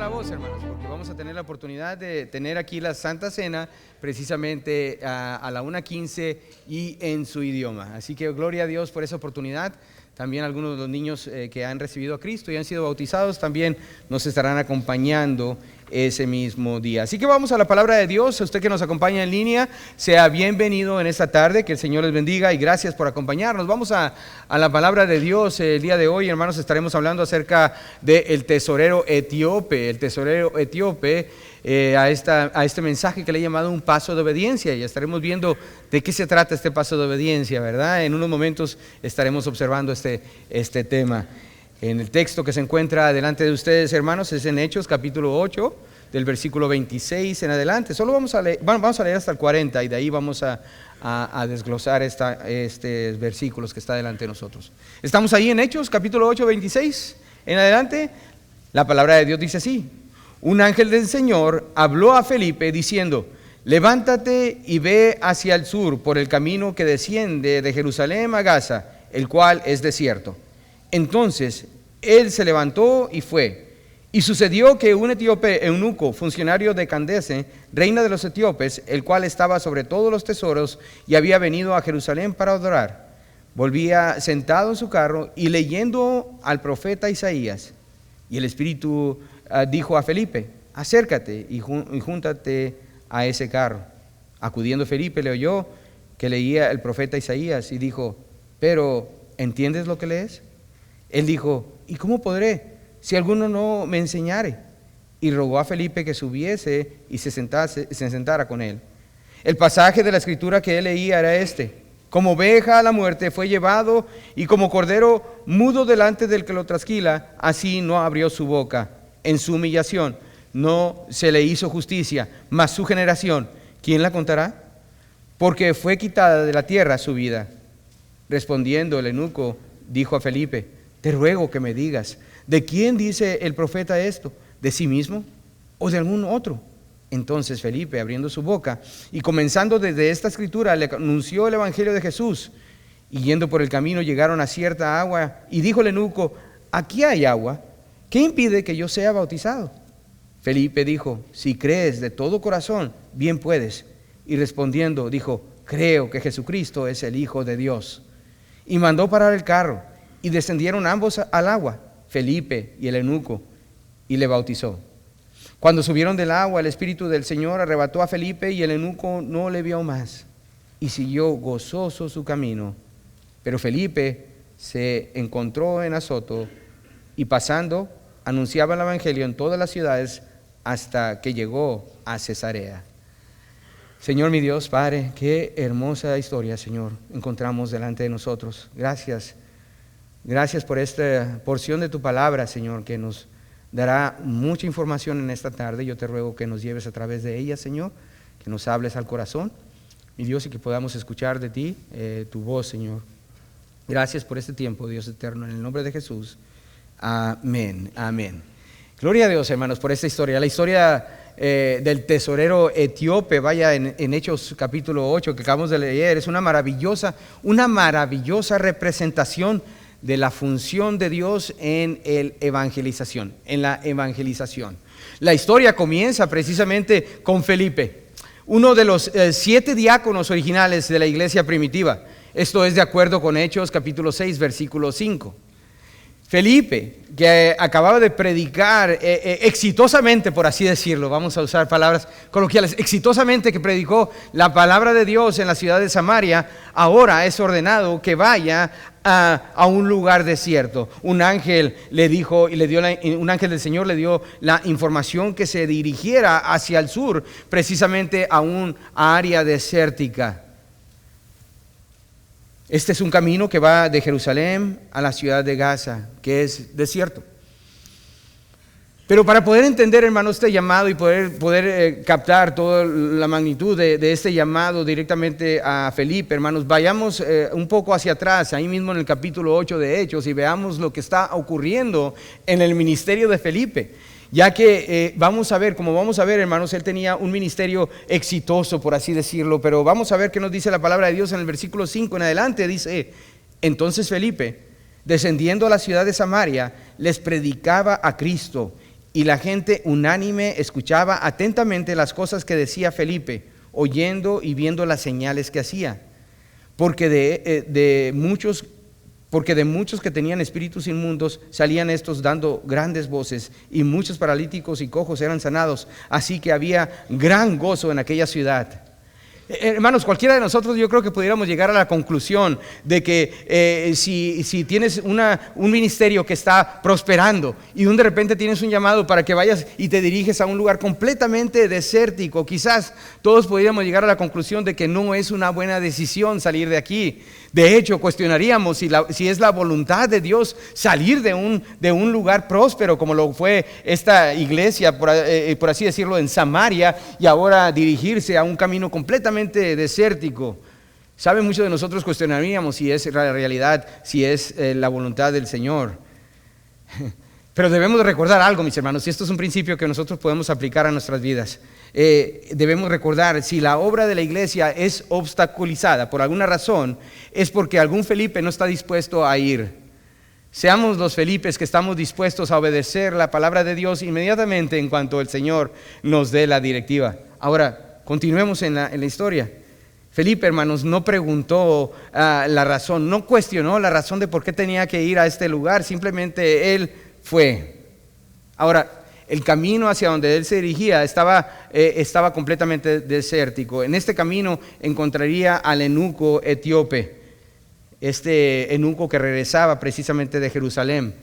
voz, hermanos, porque vamos a tener la oportunidad de tener aquí la Santa Cena precisamente a la 1:15 y en su idioma. Así que gloria a Dios por esa oportunidad. También algunos de los niños que han recibido a Cristo y han sido bautizados también nos estarán acompañando ese mismo día. Así que vamos a la palabra de Dios. A usted que nos acompaña en línea, sea bienvenido en esta tarde, que el Señor les bendiga y gracias por acompañarnos. Vamos a la palabra de Dios. El día de hoy, hermanos, estaremos hablando acerca del tesorero etíope. El tesorero etíope, a este mensaje que le he llamado un paso de obediencia, y estaremos viendo de qué se trata este paso de obediencia, ¿verdad? En unos momentos estaremos observando este tema. En el texto que se encuentra delante de ustedes, hermanos, es en Hechos capítulo 8, del versículo 26 en adelante. Solo vamos a leer hasta el 40 y de ahí vamos a desglosar estos versículos que está delante de nosotros. Estamos ahí en Hechos capítulo 8, 26 en adelante. La palabra de Dios dice así: un ángel del Señor habló a Felipe diciendo: levántate y ve hacia el sur por el camino que desciende de Jerusalén a Gaza, el cual es desierto. Entonces él se levantó y fue. Y sucedió que un etíope eunuco, funcionario de Candace, reina de los etíopes, el cual estaba sobre todos los tesoros y había venido a Jerusalén para adorar, volvía sentado en su carro y leyendo al profeta Isaías. Y el Espíritu dijo a Felipe: acércate y júntate a ese carro. Acudiendo Felipe, le oyó que leía el profeta Isaías y dijo: pero ¿entiendes lo que lees? Él dijo: ¿y cómo podré, si alguno no me enseñare? Y rogó a Felipe que subiese y se sentara con él. El pasaje de la escritura que él leía era este: como oveja a la muerte fue llevado, y como cordero mudo delante del que lo trasquila, así no abrió su boca. En su humillación no se le hizo justicia, mas su generación, ¿quién la contará? Porque fue quitada de la tierra su vida. Respondiendo el eunuco, dijo a Felipe: te ruego que me digas, ¿de quién dice el profeta esto? ¿De sí mismo o de algún otro? Entonces Felipe, abriendo su boca y comenzando desde esta escritura, le anunció el evangelio de Jesús. Y yendo por el camino llegaron a cierta agua, y dijo el eunuco: aquí hay agua, ¿qué impide que yo sea bautizado? Felipe dijo: si crees de todo corazón, bien puedes. Y respondiendo dijo: creo que Jesucristo es el Hijo de Dios. Y mandó parar el carro, y descendieron ambos al agua, Felipe y el eunuco, y le bautizó. Cuando subieron del agua, el Espíritu del Señor arrebató a Felipe, y el eunuco no le vio más, y siguió gozoso su camino. Pero Felipe se encontró en Azoto, y pasando, anunciaba el evangelio en todas las ciudades hasta que llegó a Cesarea. Señor mi Dios, Padre, qué hermosa historia, Señor, encontramos delante de nosotros. Gracias por esta porción de tu palabra, Señor, que nos dará mucha información en esta tarde. Yo te ruego que nos lleves a través de ella, Señor, que nos hables al corazón, mi Dios, y que podamos escuchar de ti tu voz, Señor. Gracias por este tiempo, Dios eterno, en el nombre de Jesús. Amén, amén. Gloria a Dios, hermanos, por esta historia. La historia del tesorero etíope, vaya, en Hechos capítulo 8 que acabamos de leer, es una maravillosa representación de la función de Dios en la evangelización. La historia comienza precisamente con Felipe, uno de los 7 diáconos originales de la iglesia primitiva. Esto es de acuerdo con Hechos capítulo 6, versículo 5. Felipe, que acababa de predicar exitosamente, por así decirlo, vamos a usar palabras coloquiales, exitosamente, que predicó la palabra de Dios en la ciudad de Samaria, ahora es ordenado que vaya a un lugar desierto. Un ángel le dijo, un ángel del Señor le dio la información que se dirigiera hacia el sur, precisamente a un área desértica. Este es un camino que va de Jerusalén a la ciudad de Gaza, que es desierto. Pero para poder entender, hermanos, este llamado y poder captar toda la magnitud de este llamado directamente a Felipe, hermanos, vayamos un poco hacia atrás, ahí mismo en el capítulo 8 de Hechos, y veamos lo que está ocurriendo en el ministerio de Felipe. Ya que vamos a ver, hermanos, él tenía un ministerio exitoso, por así decirlo, pero vamos a ver qué nos dice la palabra de Dios en el versículo 5 en adelante. Dice: entonces Felipe, descendiendo a la ciudad de Samaria, les predicaba a Cristo, y la gente unánime escuchaba atentamente las cosas que decía Felipe, oyendo y viendo las señales que hacía. Porque de muchos que tenían espíritus inmundos salían estos dando grandes voces, y muchos paralíticos y cojos eran sanados, así que había gran gozo en aquella ciudad. Hermanos, cualquiera de nosotros yo creo que pudiéramos llegar a la conclusión de que si tienes un ministerio que está prosperando y de repente tienes un llamado para que vayas y te diriges a un lugar completamente desértico, quizás todos podríamos llegar a la conclusión de que no es una buena decisión salir de aquí. De hecho, cuestionaríamos si es la voluntad de Dios salir de un lugar próspero como lo fue esta iglesia, por así decirlo, en Samaria, y ahora dirigirse a un camino completamente desértico. ¿Saben? Muchos de nosotros cuestionaríamos si es la realidad, si es la voluntad del Señor. Pero debemos de recordar algo, mis hermanos, y esto es un principio que nosotros podemos aplicar a nuestras vidas. Debemos recordar, si la obra de la iglesia es obstaculizada por alguna razón, es porque algún Felipe no está dispuesto a ir. Seamos los Felipes que estamos dispuestos a obedecer la palabra de Dios inmediatamente en cuanto el Señor nos dé la directiva. Ahora, continuemos en la historia. Felipe, hermanos, no preguntó la razón, no cuestionó la razón de por qué tenía que ir a este lugar, simplemente él fue. Ahora, el camino hacia donde él se dirigía estaba completamente desértico. En este camino encontraría al eunuco etíope, este eunuco que regresaba precisamente de Jerusalén.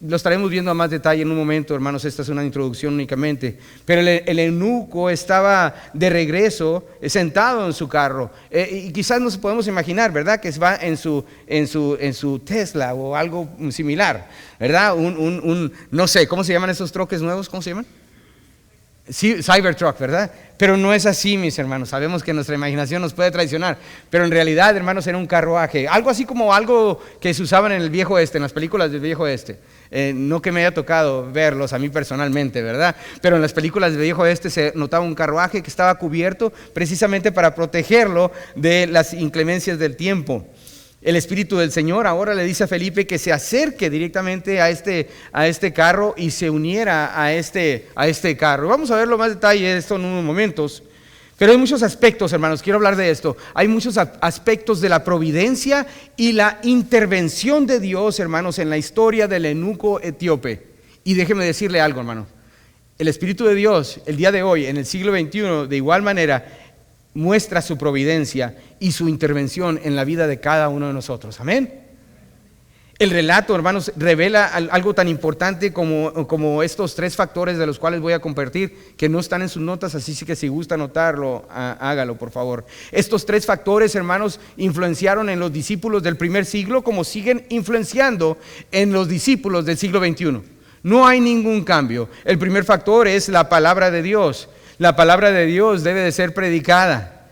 Lo estaremos viendo a más detalle en un momento, hermanos. Esta es una introducción únicamente. Pero el eunuco estaba de regreso, sentado en su carro, y quizás nos podemos imaginar, ¿verdad?, que va en su Tesla o algo similar, ¿verdad? No sé, ¿cómo se llaman esos troques nuevos? ¿Cómo se llaman? Sí, Cybertruck, ¿verdad? Pero no es así, mis hermanos. Sabemos que nuestra imaginación nos puede traicionar, pero en realidad, hermanos, era un carruaje, algo así como algo que se usaban en el viejo oeste, en las películas del viejo oeste. No que me haya tocado verlos a mí personalmente, ¿verdad? Pero en las películas del viejo oeste se notaba un carruaje que estaba cubierto precisamente para protegerlo de las inclemencias del tiempo. El Espíritu del Señor ahora le dice a Felipe que se acerque directamente a este carro y se uniera a este carro. Vamos a verlo más detalle de esto en unos momentos. Pero hay muchos aspectos, hermanos, quiero hablar de esto. Hay muchos aspectos de la providencia y la intervención de Dios, hermanos, en la historia del eunuco etíope. Y déjeme decirle algo, hermano. El Espíritu de Dios, el día de hoy, en el siglo XXI, de igual manera, muestra su providencia y su intervención en la vida de cada uno de nosotros. Amén. El relato, hermanos, revela algo tan importante como estos tres factores de los cuales voy a compartir, que no están en sus notas, así que si gusta anotarlo, hágalo, por favor. Estos tres factores, hermanos, influenciaron en los discípulos del primer siglo, como siguen influenciando en los discípulos del siglo XXI. No hay ningún cambio. El primer factor es la palabra de Dios. La palabra de Dios debe de ser predicada.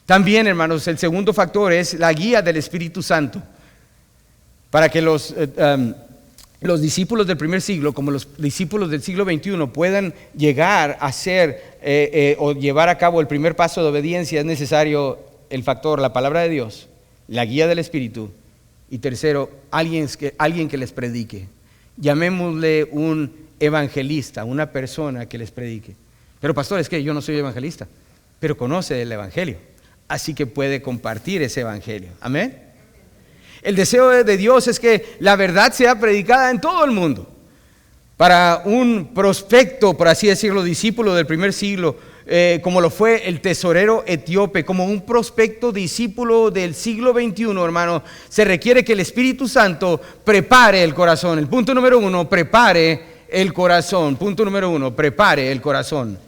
También, hermanos, el segundo factor es la guía del Espíritu Santo. Para que los discípulos del primer siglo, como los discípulos del siglo XXI, puedan llegar a ser o llevar a cabo el primer paso de obediencia, es necesario el factor, la palabra de Dios, la guía del Espíritu, y tercero, alguien que les predique. Llamémosle un evangelista, una persona que les predique. Pero pastor, es que yo no soy evangelista, pero conoce el evangelio, así que puede compartir ese evangelio. Amén. El deseo de Dios es que la verdad sea predicada en todo el mundo. Para un prospecto, por así decirlo, discípulo del primer siglo, como lo fue el tesorero etíope, como un prospecto discípulo del siglo XXI, hermano, se requiere que el Espíritu Santo prepare el corazón. El punto número uno, prepare el corazón. Punto número uno, prepare el corazón.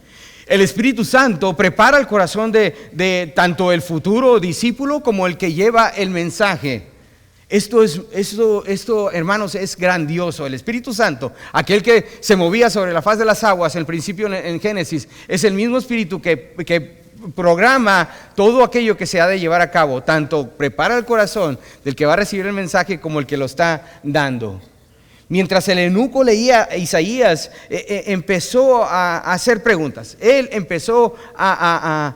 El Espíritu Santo prepara el corazón de tanto el futuro discípulo como el que lleva el mensaje. Esto, hermanos, es grandioso. El Espíritu Santo, aquel que se movía sobre la faz de las aguas en principio en Génesis, es el mismo Espíritu que programa todo aquello que se ha de llevar a cabo. Tanto prepara el corazón del que va a recibir el mensaje como el que lo está dando. Mientras el eunuco leía Isaías, empezó a hacer preguntas. Él empezó a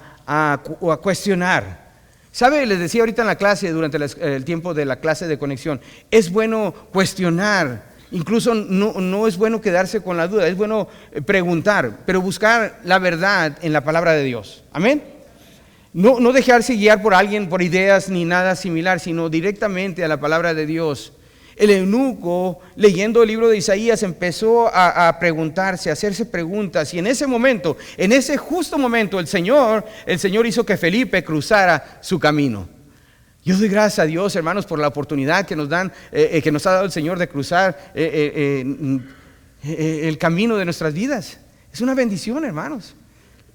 cuestionar. ¿Sabe? Les decía ahorita en la clase, durante el tiempo de la clase de conexión, es bueno cuestionar Incluso no es bueno quedarse con la duda, es bueno preguntar, pero buscar la verdad en la palabra de Dios. Amén. No dejarse guiar por alguien, por ideas ni nada similar, sino directamente a la palabra de Dios. El eunuco, leyendo el libro de Isaías, empezó a preguntarse, a hacerse preguntas, y en ese momento, en ese justo momento, el Señor hizo que Felipe cruzara su camino. Yo doy gracias a Dios, hermanos, por la oportunidad que nos ha dado el Señor de cruzar el camino de nuestras vidas. Es una bendición, hermanos.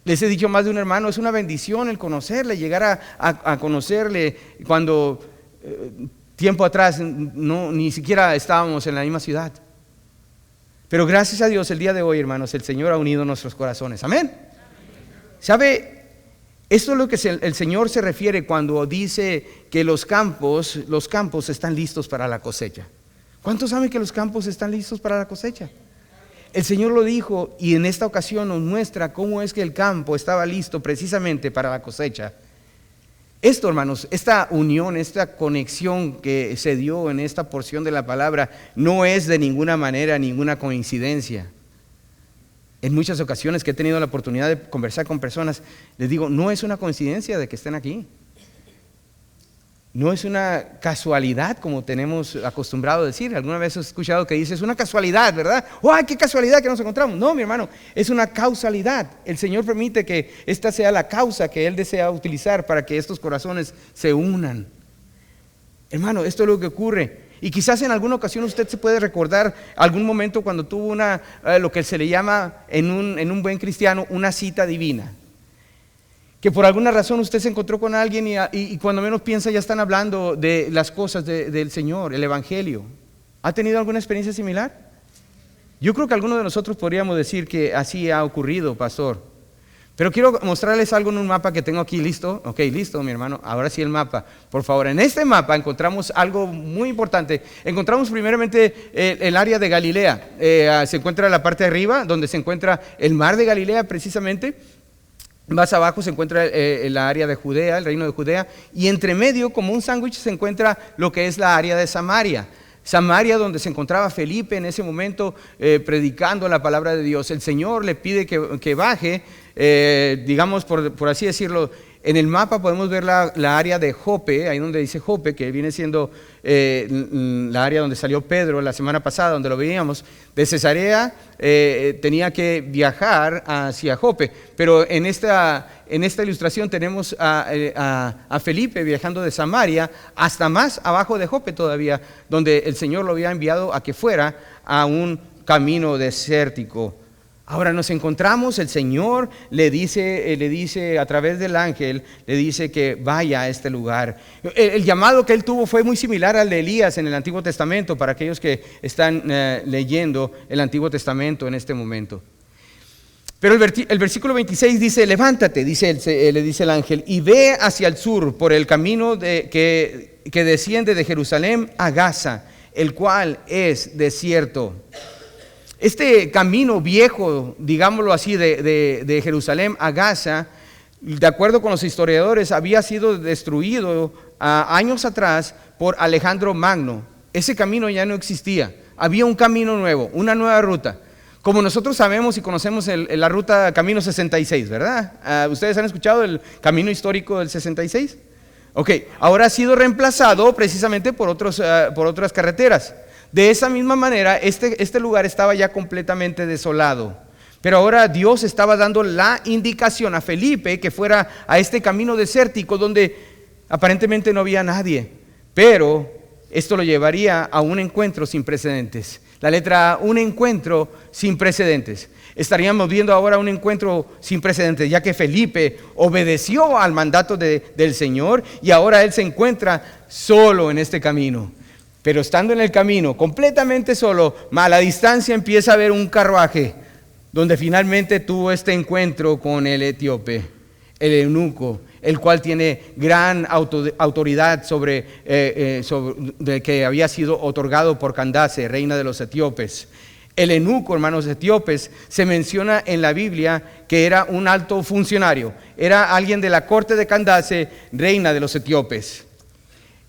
Les he dicho más de un hermano, es una bendición el conocerle, llegar a conocerle cuando tiempo atrás ni siquiera estábamos en la misma ciudad. Pero gracias a Dios el día de hoy, hermanos, el Señor ha unido nuestros corazones. Amén. ¿Sabe? Esto es lo que el Señor se refiere cuando dice que los campos están listos para la cosecha. ¿Cuántos saben que los campos están listos para la cosecha? El Señor lo dijo, y en esta ocasión nos muestra cómo es que el campo estaba listo precisamente para la cosecha. Esto, hermanos, esta unión, esta conexión que se dio en esta porción de la palabra no es de ninguna manera ninguna coincidencia. En muchas ocasiones que he tenido la oportunidad de conversar con personas, les digo, no es una coincidencia de que estén aquí. No es una casualidad como tenemos acostumbrado a decir. Alguna vez he escuchado que dice, es una casualidad, ¿verdad? ¡Ay, qué casualidad que nos encontramos! No, mi hermano, es una causalidad. El Señor permite que esta sea la causa que Él desea utilizar para que estos corazones se unan. Hermano, esto es lo que ocurre. Y quizás en alguna ocasión usted se puede recordar algún momento cuando tuvo lo que se le llama en un buen cristiano una cita divina. Que por alguna razón usted se encontró con alguien y cuando menos piensa ya están hablando de las cosas del Señor, el Evangelio. ¿Ha tenido alguna experiencia similar? Yo creo que algunos de nosotros podríamos decir que así ha ocurrido, pastor. Pero quiero mostrarles algo en un mapa que tengo aquí, ¿listo? Ok, listo, mi hermano. Ahora sí el mapa. Por favor, en este mapa encontramos algo muy importante. Encontramos primeramente el área de Galilea. Se encuentra la parte de arriba, donde se encuentra el mar de Galilea precisamente. Más abajo se encuentra el área de Judea, el reino de Judea. Y entre medio, como un sándwich, se encuentra lo que es la área de Samaria. Samaria, donde se encontraba Felipe en ese momento predicando la palabra de Dios. El Señor le pide que baje, digamos por así decirlo. En el mapa podemos ver la área de Jope, ahí donde dice Jope, que viene siendo la área donde salió Pedro la semana pasada, donde lo veíamos. De Cesarea tenía que viajar hacia Jope, pero en esta ilustración tenemos a Felipe viajando de Samaria hasta más abajo de Jope todavía, donde el Señor lo había enviado a que fuera a un camino desértico. Ahora nos encontramos, el Señor le dice a través del ángel, le dice que vaya a este lugar. El llamado que él tuvo fue muy similar al de Elías en el Antiguo Testamento, para aquellos que están leyendo el Antiguo Testamento en este momento. Pero el versículo 26 dice, levántate, le dice el ángel, y ve hacia el sur por el camino que desciende de Jerusalén a Gaza, el cual es desierto. Este camino viejo, digámoslo así, de Jerusalén a Gaza, de acuerdo con los historiadores, había sido destruido años atrás por Alejandro Magno. Ese camino ya no existía. Había un camino nuevo, una nueva ruta. Como nosotros sabemos y conocemos la ruta Camino 66, ¿verdad? ¿Ustedes han escuchado el camino histórico del 66? Ok, ahora ha sido reemplazado precisamente por otras carreteras. De esa misma manera, este lugar estaba ya completamente desolado. Pero ahora Dios estaba dando la indicación a Felipe que fuera a este camino desértico donde aparentemente no había nadie. Pero esto lo llevaría a un encuentro sin precedentes. La letra A, un encuentro sin precedentes. Estaríamos viendo ahora un encuentro sin precedentes, ya que Felipe obedeció al mandato del Señor y ahora él se encuentra solo en este camino. Pero estando en el camino, completamente solo, a la distancia empieza a ver un carruaje, donde finalmente tuvo este encuentro con el etíope, el eunuco, el cual tiene gran autoridad sobre que había sido otorgado por Candace, reina de los etíopes. El eunuco, hermanos etíopes, se menciona en la Biblia que era un alto funcionario, era alguien de la corte de Candace, reina de los etíopes.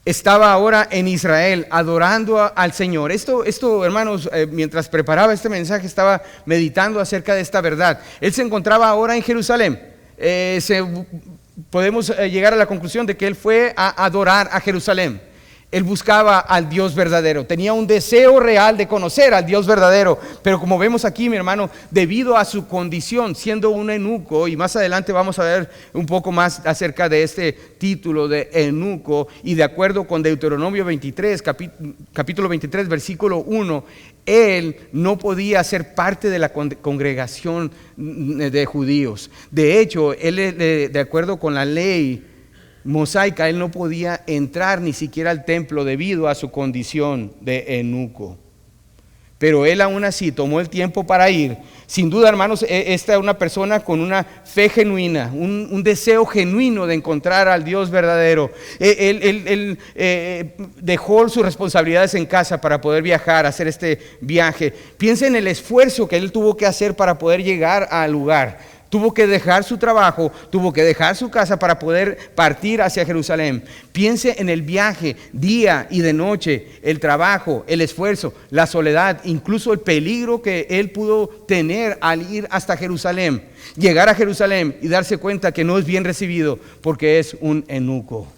estaba ahora en Israel adorando al Señor. Esto hermanos, mientras preparaba este mensaje estaba meditando acerca de esta verdad. Él se encontraba ahora en Jerusalén. Podemos llegar a la conclusión de que él fue a adorar a Jerusalén. Él buscaba al Dios verdadero, tenía un deseo real de conocer al Dios verdadero, pero como vemos aquí, mi hermano, debido a su condición, siendo un eunuco, y más adelante vamos a ver un poco más acerca de este título de eunuco, y de acuerdo con Deuteronomio 23, capítulo 23, versículo 1, él no podía ser parte de la congregación de judíos. De hecho, él, de acuerdo con la ley mosaica, él no podía entrar ni siquiera al templo debido a su condición de eunuco. Pero él aún así tomó el tiempo para ir. Sin duda, hermanos, esta es una persona con una fe genuina, un deseo genuino de encontrar al Dios verdadero. Él dejó sus responsabilidades en casa para poder viajar, hacer este viaje. Piensa en el esfuerzo que él tuvo que hacer para poder llegar al lugar. Tuvo que dejar su trabajo, tuvo que dejar su casa para poder partir hacia Jerusalén. Piense en el viaje, día y de noche, el trabajo, el esfuerzo, la soledad, incluso el peligro que él pudo tener al ir hasta Jerusalén. Llegar a Jerusalén y darse cuenta que no es bien recibido porque es un eunuco.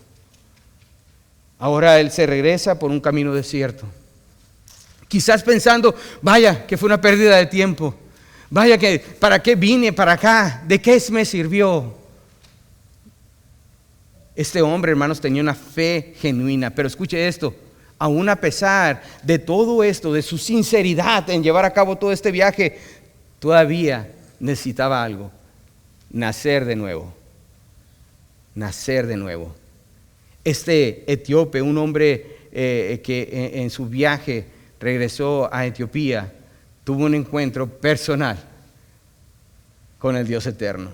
Ahora él se regresa por un camino desierto. Quizás pensando, vaya, que fue una pérdida de tiempo. Vaya que, ¿para qué vine para acá? ¿De qué me sirvió? Este hombre, hermanos, tenía una fe genuina, pero escuche esto, aún a pesar de todo esto, de su sinceridad en llevar a cabo todo este viaje, todavía necesitaba algo: nacer de nuevo. Nacer de nuevo. Este etíope, un hombre que en su viaje regresó a Etiopía, tuvo un encuentro personal con el Dios eterno.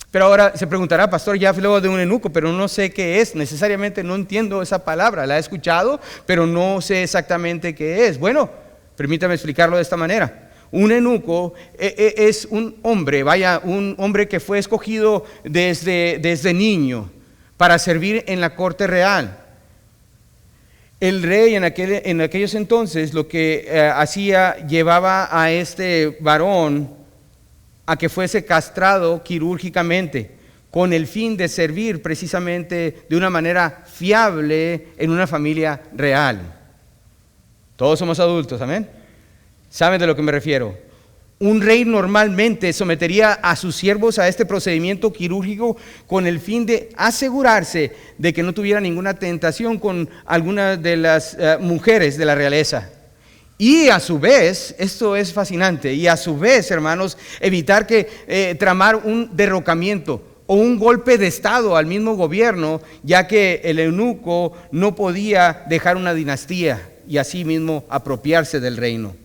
Pero ahora se preguntará, pastor, ya habló de un eunuco, pero no sé qué es, necesariamente no entiendo esa palabra, la he escuchado, pero no sé exactamente qué es. Bueno, permítame explicarlo de esta manera. Un eunuco es un hombre, un hombre que fue escogido desde niño para servir en la corte real. El rey en aquellos entonces lo que hacía, llevaba a este varón a que fuese castrado quirúrgicamente con el fin de servir precisamente de una manera fiable en una familia real. Todos somos adultos, amén. ¿Saben de lo que me refiero? Un rey normalmente sometería a sus siervos a este procedimiento quirúrgico con el fin de asegurarse de que no tuviera ninguna tentación con alguna de las mujeres de la realeza. Y a su vez, esto es fascinante, y a su vez, hermanos, evitar que tramar un derrocamiento o un golpe de estado al mismo gobierno, ya que el eunuco no podía dejar una dinastía y así mismo apropiarse del reino.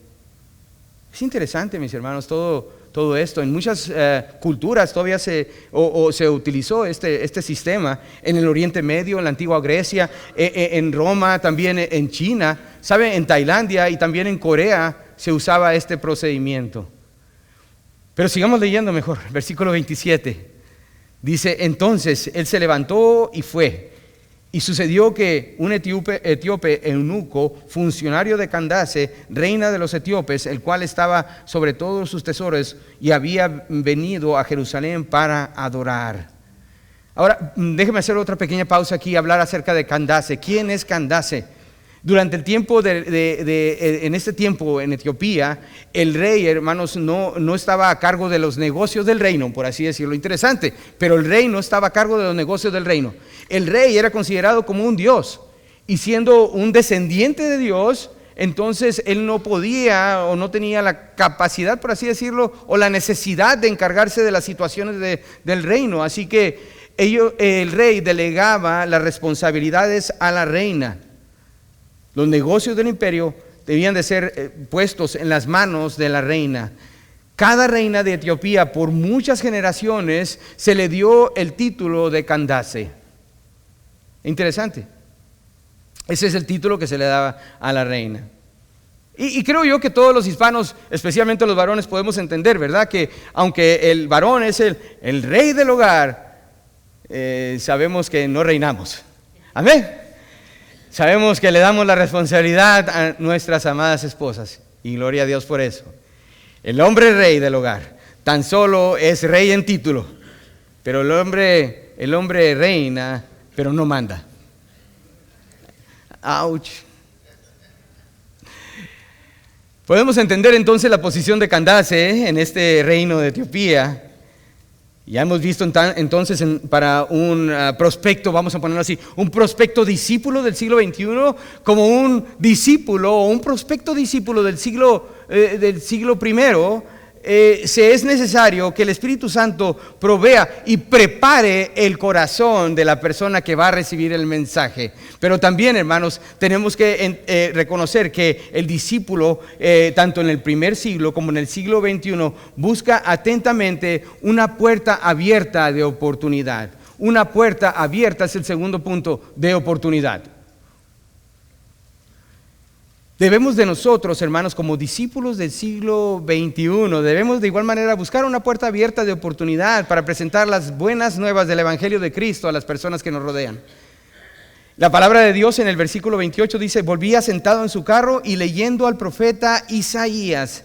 Es interesante, mis hermanos, todo esto. En muchas culturas todavía se utilizó este sistema. En el Oriente Medio, en la antigua Grecia, en Roma, también en China, ¿sabe? En Tailandia y también en Corea se usaba este procedimiento. Pero sigamos leyendo mejor. Versículo 27. Dice, entonces él se levantó y fue. Y sucedió que un etíope eunuco, funcionario de Candace, reina de los etíopes, el cual estaba sobre todos sus tesoros y había venido a Jerusalén para adorar. Ahora, déjeme hacer otra pequeña pausa aquí y hablar acerca de Candace. ¿Quién es Candace? Durante el tiempo en este tiempo en Etiopía, el rey, hermanos, no estaba a cargo de los negocios del reino, por así decirlo. Interesante, pero el rey no estaba a cargo de los negocios del reino. El rey era considerado como un dios, y siendo un descendiente de Dios, entonces él no podía o no tenía la capacidad, por así decirlo, o la necesidad de encargarse de las situaciones del reino. Así que el rey delegaba las responsabilidades a la reina. Los negocios del imperio debían de ser puestos en las manos de la reina. Cada reina de Etiopía por muchas generaciones se le dio el título de Candace. Interesante. Ese es el título que se le daba a la reina. Y creo yo que todos los hispanos, especialmente los varones, podemos entender, ¿verdad? Que aunque el varón es el rey del hogar, sabemos que no reinamos. Amén. Sabemos que le damos la responsabilidad a nuestras amadas esposas y gloria a Dios por eso. El hombre rey del hogar tan solo es rey en título, pero el hombre reina, pero no manda. ¡Auch! Podemos entender entonces la posición de Candace en este reino de Etiopía. Ya hemos visto entonces para un prospecto, vamos a ponerlo así, un prospecto discípulo del siglo XXI, como un discípulo o un prospecto discípulo del siglo I, se es necesario que el Espíritu Santo provea y prepare el corazón de la persona que va a recibir el mensaje. Pero también, hermanos, tenemos que reconocer que el discípulo, tanto en el primer siglo como en el siglo XXI, busca atentamente una puerta abierta de oportunidad. Una puerta abierta es el segundo punto, de oportunidad. Debemos de nosotros, hermanos, como discípulos del siglo XXI, debemos de igual manera buscar una puerta abierta de oportunidad para presentar las buenas nuevas del Evangelio de Cristo a las personas que nos rodean. La palabra de Dios en el versículo 28 dice: volvía sentado en su carro y leyendo al profeta Isaías.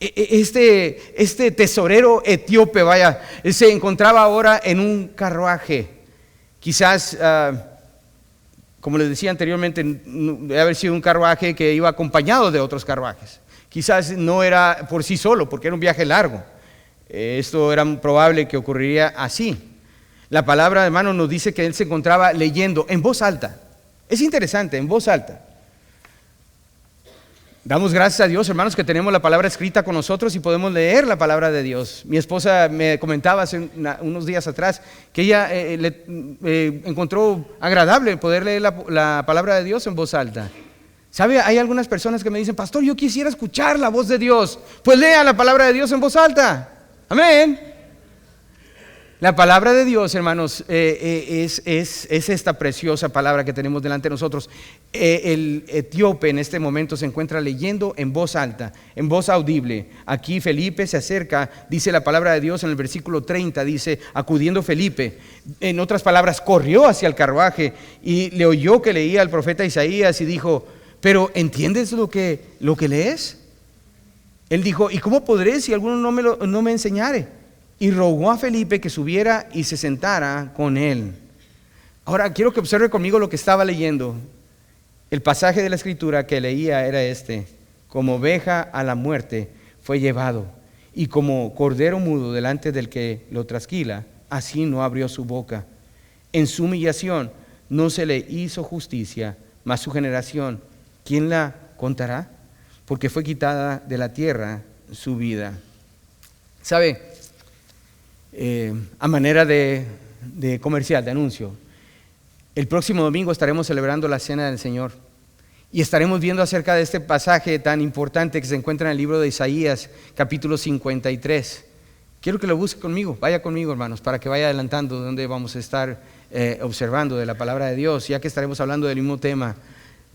Este tesorero etíope, se encontraba ahora en un carruaje. Quizás, como les decía anteriormente, debe haber sido un carruaje que iba acompañado de otros carruajes. Quizás no era por sí solo, porque era un viaje largo. Esto era probable que ocurriría así. La palabra, hermano, nos dice que él se encontraba leyendo en voz alta. Es interesante, en voz alta. Damos gracias a Dios, hermanos, que tenemos la palabra escrita con nosotros y podemos leer la palabra de Dios. Mi esposa me comentaba hace unos días atrás que ella encontró agradable poder leer la palabra de Dios en voz alta. ¿Sabe? Hay algunas personas que me dicen: pastor, yo quisiera escuchar la voz de Dios. Pues lea la palabra de Dios en voz alta. Amén. La palabra de Dios, hermanos, es esta preciosa palabra que tenemos delante de nosotros. El etíope en este momento se encuentra leyendo en voz alta, en voz audible. Aquí Felipe se acerca, dice la palabra de Dios en el versículo 30, dice: acudiendo Felipe, en otras palabras, corrió hacia el carruaje y le oyó que leía al profeta Isaías y dijo: ¿pero entiendes lo que lees? Él dijo: ¿y cómo podré si alguno no me enseñare? Y rogó a Felipe que subiera y se sentara con él. Ahora quiero que observe conmigo lo que estaba leyendo. El pasaje de la escritura que leía era este: como oveja a la muerte fue llevado, y como cordero mudo delante del que lo trasquila, así no abrió su boca. En su humillación no se le hizo justicia, mas su generación, ¿quién la contará? Porque fue quitada de la tierra su vida. ¿Sabe? A manera de comercial, de anuncio, el próximo domingo estaremos celebrando la Cena del Señor y estaremos viendo acerca de este pasaje tan importante que se encuentra en el libro de Isaías, capítulo 53. Quiero que lo busque conmigo, vaya conmigo, hermanos, para que vaya adelantando de donde vamos a estar observando de la palabra de Dios, ya que estaremos hablando del mismo tema,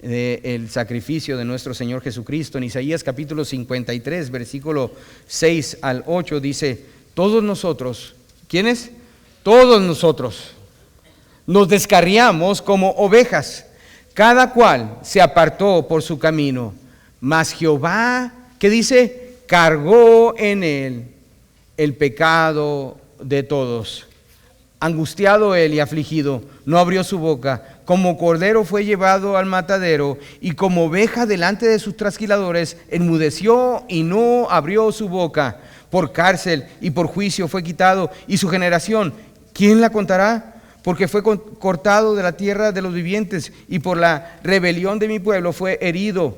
del sacrificio de nuestro Señor Jesucristo. En Isaías capítulo 53, versículo 6 al 8 dice: todos nosotros, ¿quiénes? Todos nosotros nos descarriamos como ovejas, cada cual se apartó por su camino, mas Jehová, ¿qué dice? Cargó en él el pecado de todos. Angustiado él y afligido, no abrió su boca. Como cordero fue llevado al matadero, y como oveja delante de sus trasquiladores, enmudeció y no abrió su boca. Por cárcel y por juicio fue quitado, y su generación, ¿quién la contará? Porque fue cortado de la tierra de los vivientes, y por la rebelión de mi pueblo fue herido.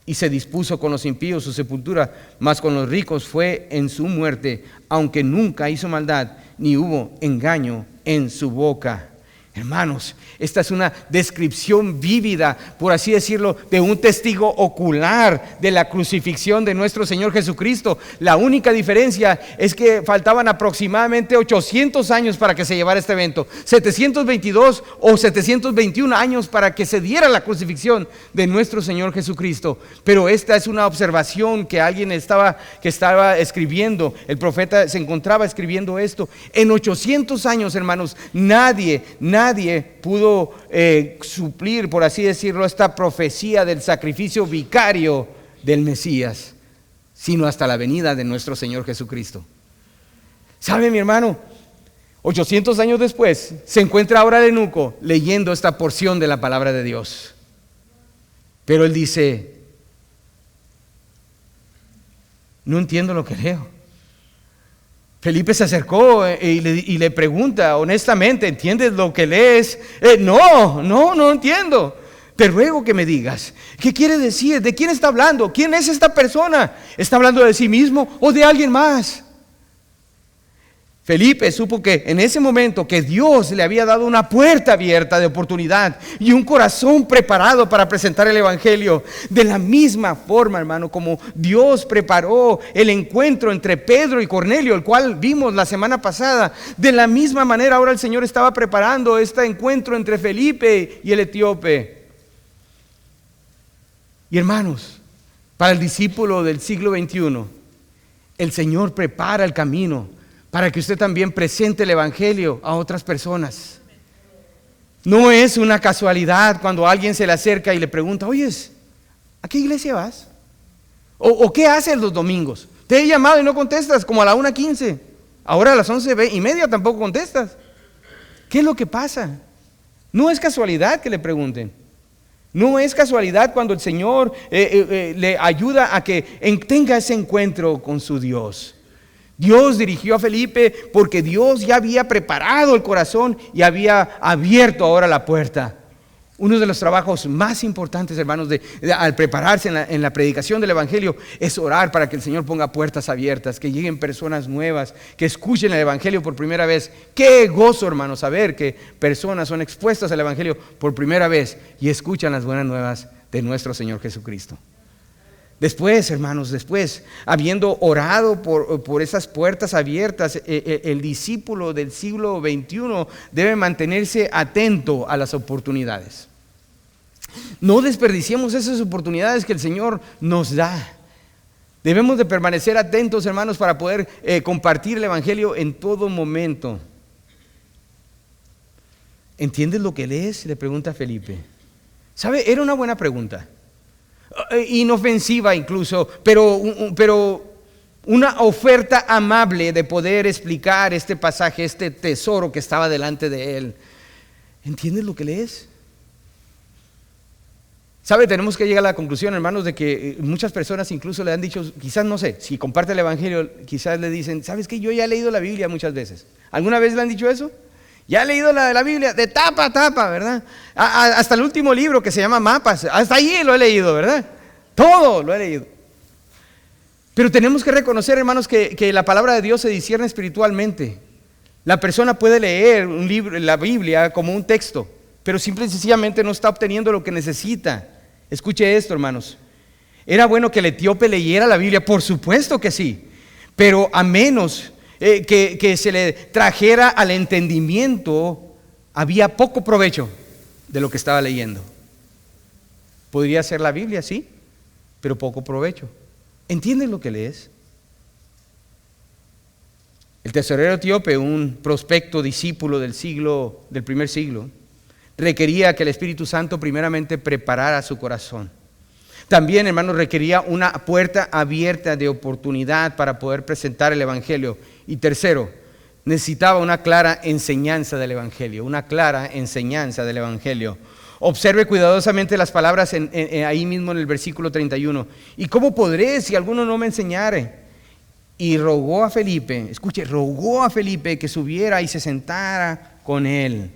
Y se dispuso con los impíos su sepultura, mas con los ricos fue en su muerte, aunque nunca hizo maldad, ni hubo engaño en su boca. Hermanos, esta es una descripción vívida, por así decirlo, de un testigo ocular de la crucifixión de nuestro Señor Jesucristo. La única diferencia es que faltaban aproximadamente 800 años para que se llevara este evento, 722 o 721 años para que se diera la crucifixión de nuestro Señor Jesucristo. Pero esta es una observación que alguien estaba escribiendo. El profeta se encontraba escribiendo esto. En 800 años, hermanos, nadie nadie pudo suplir, por así decirlo, esta profecía del sacrificio vicario del Mesías, sino hasta la venida de nuestro Señor Jesucristo. ¿Sabe, mi hermano? 800 años después, se encuentra ahora el eunuco leyendo esta porción de la palabra de Dios. Pero él dice: no entiendo lo que leo. Felipe se acercó y le pregunta honestamente: ¿entiendes lo que lees? No entiendo. Te ruego que me digas, ¿qué quiere decir? ¿De quién está hablando? ¿Quién es esta persona? ¿Está hablando de sí mismo o de alguien más? Felipe supo que en ese momento que Dios le había dado una puerta abierta de oportunidad y un corazón preparado para presentar el evangelio. De la misma forma, hermano, como Dios preparó el encuentro entre Pedro y Cornelio, el cual vimos la semana pasada, de la misma manera ahora el Señor estaba preparando este encuentro entre Felipe y el etíope. Y hermanos, para el discípulo del siglo XXI, el Señor prepara el camino para que usted también presente el evangelio a otras personas. No es una casualidad cuando alguien se le acerca y le pregunta: oyes, ¿a qué iglesia vas? ¿O qué haces los domingos? Te he llamado y no contestas, como a la 1:15. Ahora a las 11:30 tampoco contestas. ¿Qué es lo que pasa? No es casualidad que le pregunten. No es casualidad cuando el Señor le ayuda a que tenga ese encuentro con su Dios. Dios dirigió a Felipe porque Dios ya había preparado el corazón y había abierto ahora la puerta. Uno de los trabajos más importantes, hermanos, al prepararse en la predicación del evangelio, es orar para que el Señor ponga puertas abiertas, que lleguen personas nuevas, que escuchen el evangelio por primera vez. Qué gozo, hermanos, saber que personas son expuestas al evangelio por primera vez y escuchan las buenas nuevas de nuestro Señor Jesucristo. Después, hermanos, habiendo orado por esas puertas abiertas, el discípulo del siglo XXI debe mantenerse atento a las oportunidades. No desperdiciemos esas oportunidades que el Señor nos da. Debemos de permanecer atentos, hermanos, para poder compartir el evangelio en todo momento. ¿Entiendes lo que lees?, le pregunta Felipe. ¿Sabe? Era una buena pregunta. Inofensiva incluso, pero una oferta amable de poder explicar este pasaje, este tesoro que estaba delante de él. ¿Entiendes lo que lees? ¿Sabe? Tenemos que llegar a la conclusión, hermanos, de que muchas personas incluso le han dicho, quizás no sé, si comparte el evangelio, quizás le dicen: ¿sabes qué? Yo ya he leído la Biblia muchas veces. ¿Alguna vez le han dicho eso? Ya he leído la Biblia de tapa a tapa, ¿verdad? Hasta el último libro que se llama Mapas, hasta allí lo he leído, ¿verdad? Todo lo he leído. Pero tenemos que reconocer, hermanos, que la palabra de Dios se discierne espiritualmente. La persona puede leer un libro, la Biblia, como un texto, pero simple y sencillamente no está obteniendo lo que necesita. Escuche esto, hermanos. ¿Era bueno que el etíope leyera la Biblia? Por supuesto que sí, pero a menos que se le trajera al entendimiento, había poco provecho de lo que estaba leyendo. Podría ser la Biblia, sí, pero poco provecho. ¿Entiendes lo que lees? El tesorero etíope, un prospecto discípulo del primer siglo, requería que el Espíritu Santo primeramente preparara su corazón. También, hermanos, requería una puerta abierta de oportunidad para poder presentar el evangelio. Y tercero, necesitaba una clara enseñanza del evangelio, Observe cuidadosamente las palabras ahí mismo en el versículo 31. ¿Y cómo podré si alguno no me enseñare? Y rogó a Felipe que subiera y se sentara con él.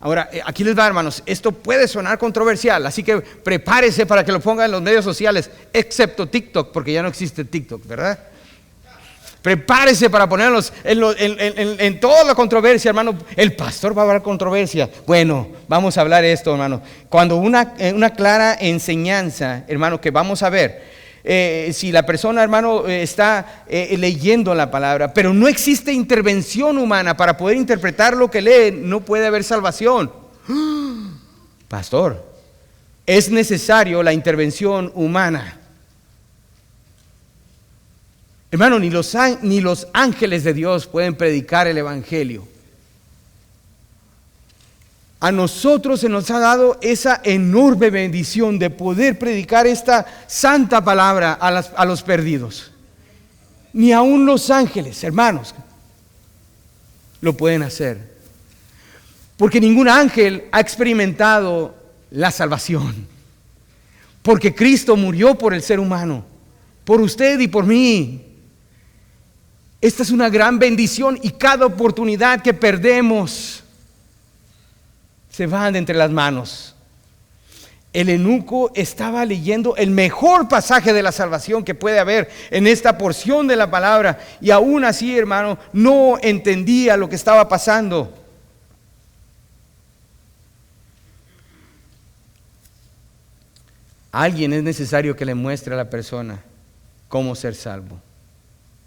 Ahora, aquí les va, hermanos, esto puede sonar controversial, así que prepárese para que lo ponga en los medios sociales, excepto TikTok, porque ya no existe TikTok, ¿verdad? Prepárese para ponerlos en toda la controversia, hermano. El pastor va a hablar controversia. Bueno, vamos a hablar esto, hermano. Cuando una clara enseñanza, hermano, que vamos a ver, si la persona, hermano, está leyendo la palabra, pero no existe intervención humana para poder interpretar lo que lee, no puede haber salvación. Pastor, es necesario la intervención humana. Hermano, ni los ángeles de Dios pueden predicar el evangelio. A nosotros se nos ha dado esa enorme bendición de poder predicar esta santa palabra a los perdidos. Ni aún los ángeles, hermanos, lo pueden hacer. Porque ningún ángel ha experimentado la salvación. Porque Cristo murió por el ser humano, por usted y por mí. Esta es una gran bendición y cada oportunidad que perdemos se van de entre las manos. El eunuco estaba leyendo el mejor pasaje de la salvación que puede haber en esta porción de la palabra y aún así, hermano, no entendía lo que estaba pasando. Alguien es necesario que le muestre a la persona cómo ser salvo.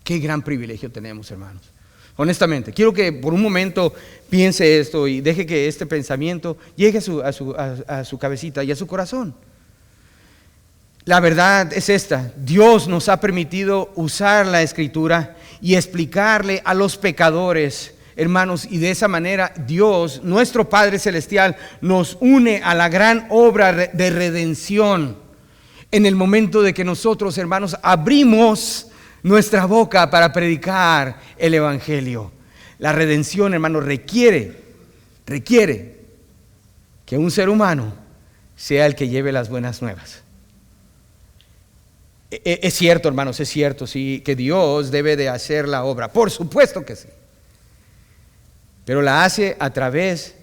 Qué gran privilegio tenemos, hermanos. Honestamente, quiero que por un momento piense esto y deje que este pensamiento llegue a su cabecita y a su corazón. La verdad es esta: Dios nos ha permitido usar la Escritura y explicarle a los pecadores, hermanos, y de esa manera Dios, nuestro Padre Celestial, nos une a la gran obra de redención en el momento de que nosotros, hermanos, abrimos nuestra boca para predicar el Evangelio. La redención, hermano, requiere que un ser humano sea el que lleve las buenas nuevas. Es cierto, hermanos, es cierto, sí, que Dios debe de hacer la obra, por supuesto que sí, pero la hace a través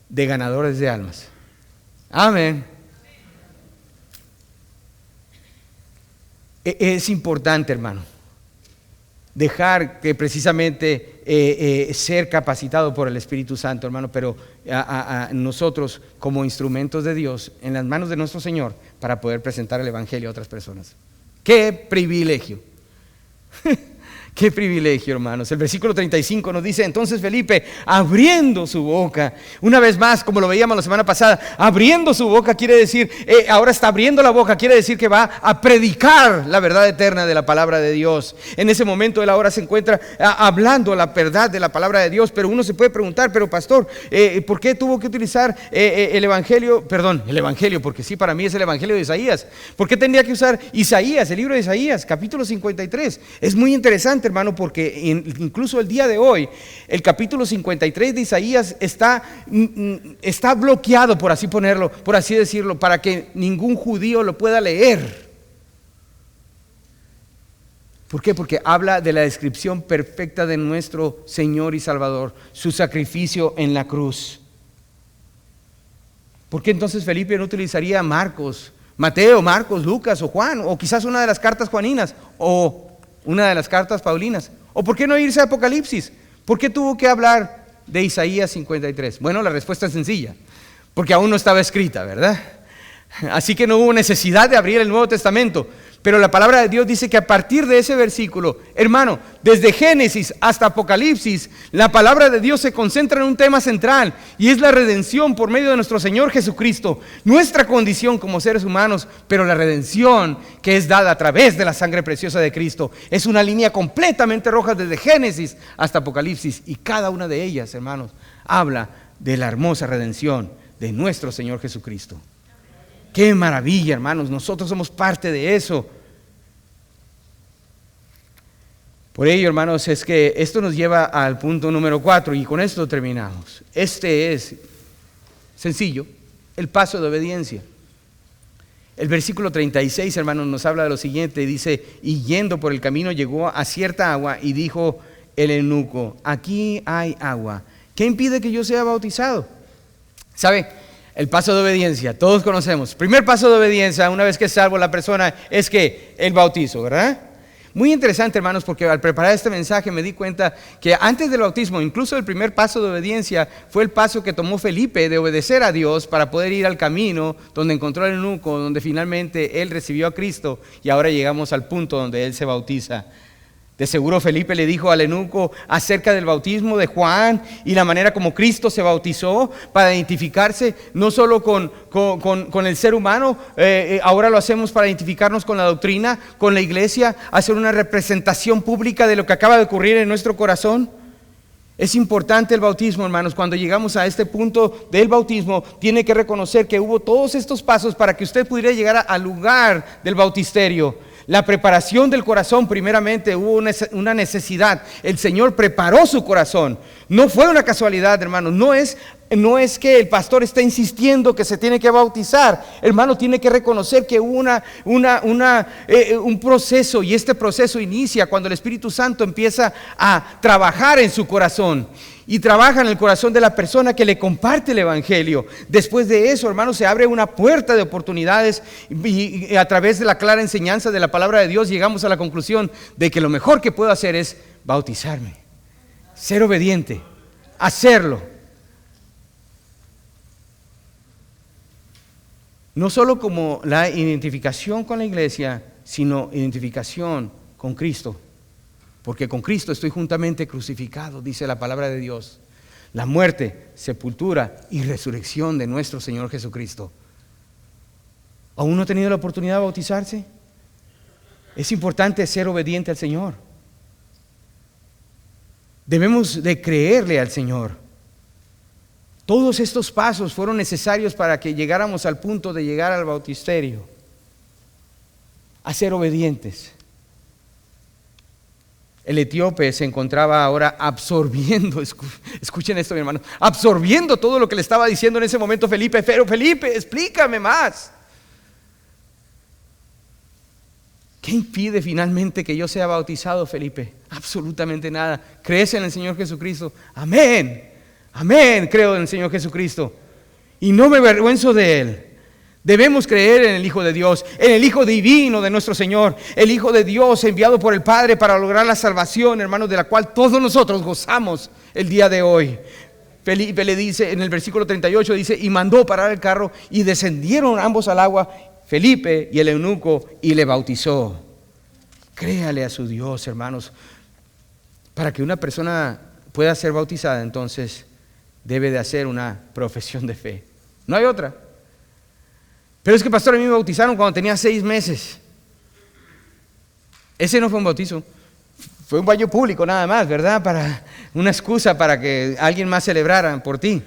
de ganadores de almas. Amén. Es importante, hermano, dejar que precisamente ser capacitado por el Espíritu Santo, hermano, pero a nosotros como instrumentos de Dios en las manos de nuestro Señor para poder presentar el Evangelio a otras personas. ¡Qué privilegio! Qué privilegio, hermanos. El versículo 35 nos dice: entonces Felipe, abriendo su boca, una vez más, como lo veíamos la semana pasada, abriendo su boca quiere decir, ahora está abriendo la boca, quiere decir que va a predicar la verdad eterna de la palabra de Dios. En ese momento él ahora se encuentra hablando la verdad de la palabra de Dios, pero uno se puede preguntar, pero pastor, ¿por qué tuvo que utilizar el Evangelio, porque sí, para mí es el Evangelio de Isaías? ¿Por qué tendría que usar Isaías, el libro de Isaías, capítulo 53? Es muy interesante, hermano, porque incluso el día de hoy el capítulo 53 de Isaías está bloqueado, por así decirlo, para que ningún judío lo pueda leer. ¿Por qué? Porque habla de la descripción perfecta de nuestro Señor y Salvador, su sacrificio en la cruz. ¿Por qué entonces Felipe no utilizaría Mateo, Marcos, Lucas o Juan, o quizás una de las cartas juaninas, o una de las cartas paulinas? ¿O por qué no irse a Apocalipsis? ¿Por qué tuvo que hablar de Isaías 53? Bueno, la respuesta es sencilla: porque aún no estaba escrita, ¿verdad? Así que no hubo necesidad de abrir el Nuevo Testamento. Pero la palabra de Dios dice que a partir de ese versículo, hermano, desde Génesis hasta Apocalipsis, la palabra de Dios se concentra en un tema central, y es la redención por medio de nuestro Señor Jesucristo, nuestra condición como seres humanos, pero la redención que es dada a través de la sangre preciosa de Cristo. Es una línea completamente roja desde Génesis hasta Apocalipsis, y cada una de ellas, hermanos, habla de la hermosa redención de nuestro Señor Jesucristo. ¡Qué maravilla, hermanos! Nosotros somos parte de eso. Por ello, hermanos, es que esto nos lleva al punto número 4, y con esto terminamos. Este es sencillo, el paso de obediencia. El versículo 36, hermanos, nos habla de lo siguiente. Dice: y yendo por el camino llegó a cierta agua, y dijo el eunuco: aquí hay agua, ¿qué impide que yo sea bautizado? ¿Sabe? El paso de obediencia, todos conocemos. Primer paso de obediencia, una vez que es salvo la persona, es que el bautizo, ¿verdad? Muy interesante, hermanos, porque al preparar este mensaje me di cuenta que antes del bautismo, incluso el primer paso de obediencia fue el paso que tomó Felipe de obedecer a Dios para poder ir al camino donde encontró al eunuco, donde finalmente él recibió a Cristo, y ahora llegamos al punto donde él se bautiza. De seguro Felipe le dijo al eunuco acerca del bautismo de Juan y la manera como Cristo se bautizó para identificarse no solo con el ser humano, ahora lo hacemos para identificarnos con la doctrina, con la iglesia, hacer una representación pública de lo que acaba de ocurrir en nuestro corazón. Es importante el bautismo, hermanos. Cuando llegamos a este punto del bautismo, tiene que reconocer que hubo todos estos pasos para que usted pudiera llegar al lugar del bautisterio. La preparación del corazón, primeramente, hubo una necesidad. El Señor preparó su corazón. No fue una casualidad, hermanos. No es que el pastor está insistiendo que se tiene que bautizar. Hermano, tiene que reconocer que hubo un proceso, y este proceso inicia cuando el Espíritu Santo empieza a trabajar en su corazón. Y trabaja en el corazón de la persona que le comparte el Evangelio. Después de eso, hermanos, se abre una puerta de oportunidades, y a través de la clara enseñanza de la palabra de Dios llegamos a la conclusión de que lo mejor que puedo hacer es bautizarme, ser obediente, hacerlo. No solo como la identificación con la iglesia, sino identificación con Cristo. Porque con Cristo estoy juntamente crucificado, dice la palabra de Dios. La muerte, sepultura y resurrección de nuestro Señor Jesucristo. ¿Aún no ha tenido la oportunidad de bautizarse? Es importante ser obediente al Señor. Debemos de creerle al Señor. Todos estos pasos fueron necesarios para que llegáramos al punto de llegar al bautisterio, a ser obedientes. El etíope se encontraba ahora absorbiendo, escuchen esto, mi hermano, absorbiendo todo lo que le estaba diciendo en ese momento Felipe. Pero Felipe, explícame más. ¿Qué impide finalmente que yo sea bautizado, Felipe? Absolutamente nada. ¿Crees en el Señor Jesucristo? Amén. Amén, creo en el Señor Jesucristo. Y no me avergüenzo de Él. Debemos creer en el Hijo de Dios, en el Hijo divino de nuestro Señor, el Hijo de Dios enviado por el Padre para lograr la salvación, hermanos, de la cual todos nosotros gozamos el día de hoy. Felipe le dice en el versículo 38, dice, y mandó parar el carro y descendieron ambos al agua, Felipe y el eunuco, y le bautizó. Créale a su Dios, hermanos. Para que una persona pueda ser bautizada, entonces debe de hacer una profesión de fe. No hay otra. Pero es que, pastor, a mí me bautizaron cuando tenía 6 meses. Ese no fue un bautizo, fue un baño público nada más, ¿verdad? Para una excusa para que alguien más celebrara por ti.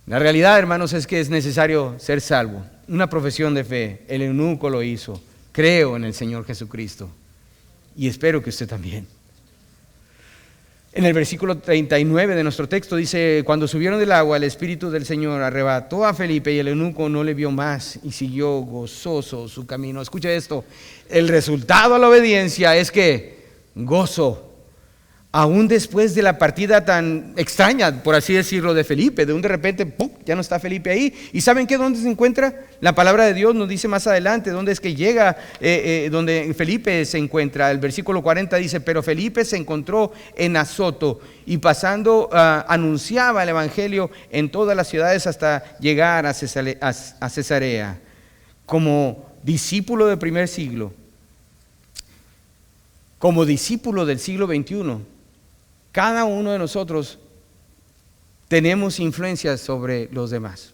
La realidad, hermanos, es que es necesario ser salvo. Una profesión de fe. El eunuco lo hizo. Creo en el Señor Jesucristo. Y espero que usted también. En el versículo 39 de nuestro texto dice, cuando subieron del agua, el Espíritu del Señor arrebató a Felipe y el eunuco no le vio más y siguió gozoso su camino. Escucha esto, el resultado a la obediencia es que gozo, aún después de la partida tan extraña, por así decirlo, de Felipe, de repente, ¡pum!, ya no está Felipe ahí. ¿Y saben qué? ¿Dónde se encuentra? La palabra de Dios nos dice más adelante dónde es que llega, donde Felipe se encuentra. El versículo 40 dice, pero Felipe se encontró en Azoto y pasando anunciaba el evangelio en todas las ciudades hasta llegar a Cesarea. Como discípulo del primer siglo, como discípulo del siglo XXI, cada uno de nosotros tenemos influencia sobre los demás.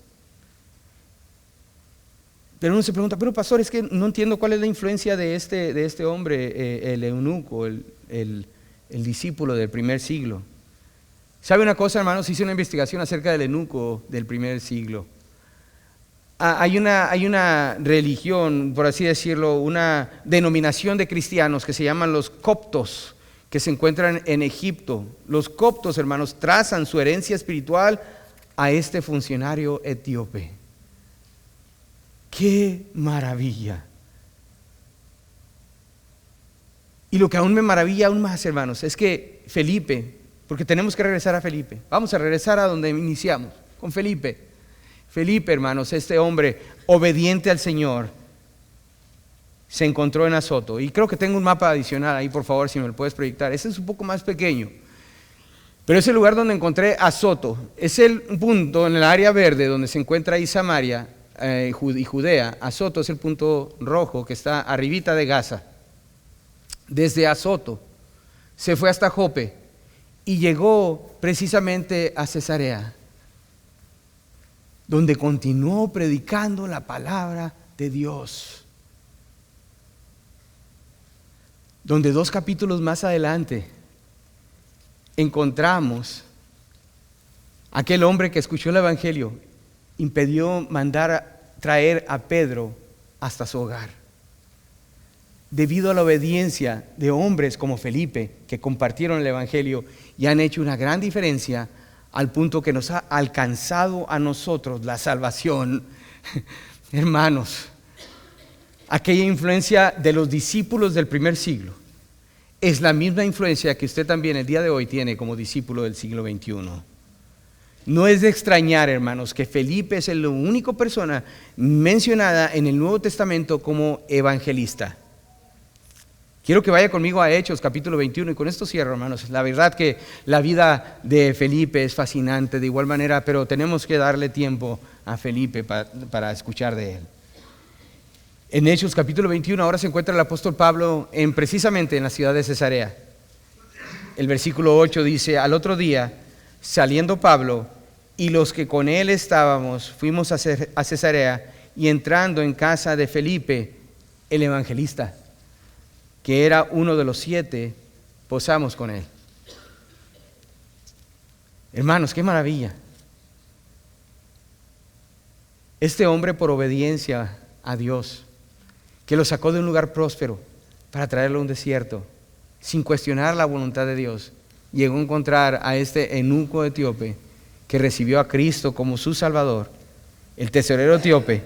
Pero uno se pregunta, pero pastor, es que no entiendo cuál es la influencia de este hombre, el eunuco, el discípulo del primer siglo. ¿Sabe una cosa, hermanos? Hice una investigación acerca del eunuco del primer siglo. Hay una religión, por así decirlo, una denominación de cristianos que se llaman los coptos, que se encuentran en Egipto. Los coptos, hermanos, trazan su herencia espiritual a este funcionario etíope. ¡Qué maravilla! Y lo que aún me maravilla aún más, hermanos, es que Felipe, porque tenemos que regresar a Felipe, vamos a regresar a donde iniciamos, con Felipe. Felipe, hermanos, este hombre obediente al Señor, se encontró en Azoto. Y creo que tengo un mapa adicional ahí, por favor, si me lo puedes proyectar. Ese es un poco más pequeño, pero es el lugar donde encontré Azoto. Es el punto en el área verde donde se encuentra ahí Samaria y Judea. Azoto es el punto rojo que está arribita de Gaza. Desde Azoto se fue hasta Jope y llegó precisamente a Cesarea, donde continuó predicando la palabra de Dios. Donde 2 capítulos más adelante, encontramos aquel hombre que escuchó el Evangelio, impidió traer a Pedro hasta su hogar. Debido a la obediencia de hombres como Felipe, que compartieron el Evangelio y han hecho una gran diferencia al punto que nos ha alcanzado a nosotros la salvación. Hermanos, aquella influencia de los discípulos del primer siglo es la misma influencia que usted también el día de hoy tiene como discípulo del siglo XXI. No es de extrañar, hermanos, que Felipe es la única persona mencionada en el Nuevo Testamento como evangelista. Quiero que vaya conmigo a Hechos capítulo 21 y con esto cierro, hermanos. La verdad que la vida de Felipe es fascinante de igual manera, pero tenemos que darle tiempo a Felipe para escuchar de él. En Hechos capítulo 21 ahora se encuentra el apóstol Pablo precisamente en la ciudad de Cesarea. El versículo 8 dice: al otro día, saliendo Pablo y los que con él estábamos, fuimos a Cesarea, y entrando en casa de Felipe, el evangelista, que era uno de los 7, posamos con él. Hermanos, qué maravilla. Este hombre, por obediencia a Dios, que lo sacó de un lugar próspero para traerlo a un desierto, sin cuestionar la voluntad de Dios, llegó a encontrar a este eunuco etíope que recibió a Cristo como su Salvador. El tesorero etíope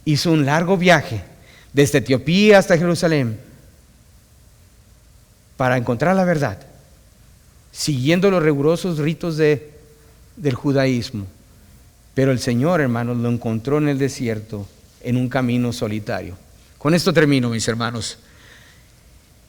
hizo un largo viaje desde Etiopía hasta Jerusalén para encontrar la verdad, siguiendo los rigurosos ritos del judaísmo. Pero el Señor, hermanos, lo encontró en el desierto, en un camino solitario. Con esto termino, mis hermanos.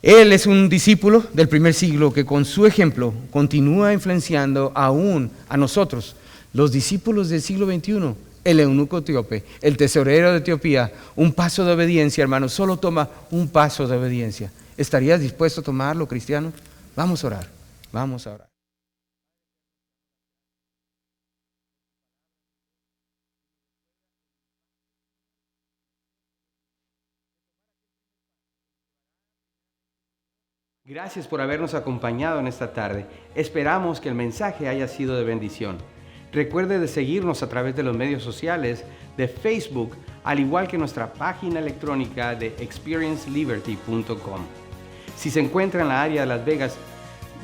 Él es un discípulo del primer siglo que con su ejemplo continúa influenciando aún a nosotros, los discípulos del siglo XXI. El eunuco etíope, el tesorero de Etiopía, un paso de obediencia, hermanos, solo toma un paso de obediencia. ¿Estarías dispuesto a tomarlo, cristiano? Vamos a orar, vamos a orar. Gracias por habernos acompañado en esta tarde. Esperamos que el mensaje haya sido de bendición. Recuerde de seguirnos a través de los medios sociales de Facebook, al igual que nuestra página electrónica de experienceliberty.com. Si se encuentra en la área de Las Vegas,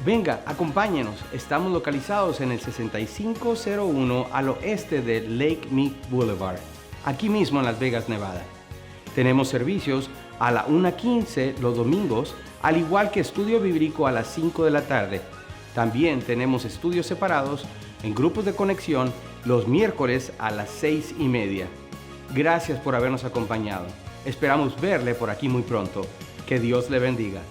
venga, acompáñenos. Estamos localizados en el 6501 al oeste de Lake Mead Boulevard, aquí mismo en Las Vegas, Nevada. Tenemos servicios a la 1:15 los domingos, al igual que estudio bíblico a las 5 de la tarde. También tenemos estudios separados en grupos de conexión los miércoles a las 6:30. Gracias por habernos acompañado. Esperamos verle por aquí muy pronto. Que Dios le bendiga.